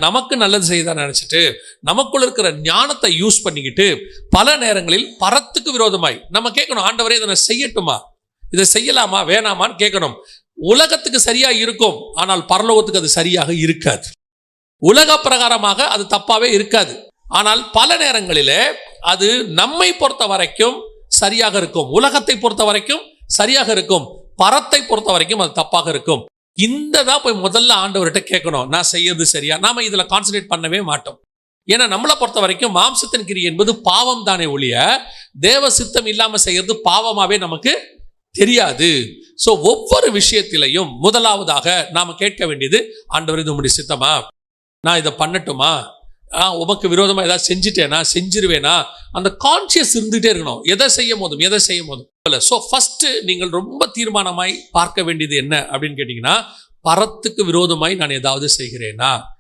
நமக்கு நல்லது செய்ய நினைச்சிட்டு நமக்குள்ள இருக்கிற ஞானத்தை யூஸ் பண்ணிக்கிட்டு பல நேரங்களில் பரத்துக்கு விரோதமாய் நம்ம கேட்கணும், ஆண்டவரே இதை நான் செய்யட்டுமா, இதை செய்யலாமா வேணாமான்னு கேட்கணும். உலகத்துக்கு சரியா இருக்கும், ஆனால் பரலோகத்துக்கு அது சரியாக இருக்காது. உலக பிரகாரமாக அது தப்பாவே இருக்காது, ஆனால் பல நேரங்களிலே அது நம்மை பொறுத்த வரைக்கும் சரியாக இருக்கும், உலகத்தை பொறுத்த வரைக்கும் சரியாக இருக்கும், பரத்தை பொறுத்த வரைக்கும் அது தப்பாக இருக்கும். இந்த தான் போய் முதல்ல ஆண்டவர்கிட்ட கேட்கணும், நான் செய்யறது சரியா. நாம இதுல கான்சன்ட்ரேட் பண்ணவே மாட்டோம். ஏன்னா நம்மளை பொறுத்த வரைக்கும் மாம்சத்தின் கிரியை என்பது பாவம் தானே ஒழிய தேவ சித்தம் இல்லாம செய்யறது பாவமாவே நமக்கு தெரியாது. சோ ஒவ்வொரு விஷயத்திலையும் முதலாவதாக நாம கேட்க வேண்டியது, ஆண்டவர் இது உம்முடைய சித்தமா, நான் இதை பண்ணட்டுமா, உமக்கு விரோதமா ஏதாவது செஞ்சுட்டேனா, செஞ்சிருவேனா, அந்த கான்சியஸ் இருந்துகிட்டே இருக்கணும் எதை செய்யும் போதும். ஸோ ஃபர்ஸ்ட் நீங்கள் ரொம்ப தீர்மானமாய் பார்க்க வேண்டியது என்ன அப்படின்னு கேட்டீங்கன்னா, பரத்துக்கு விரோதமாய் நான் ஏதாவது செய்கிறேனா.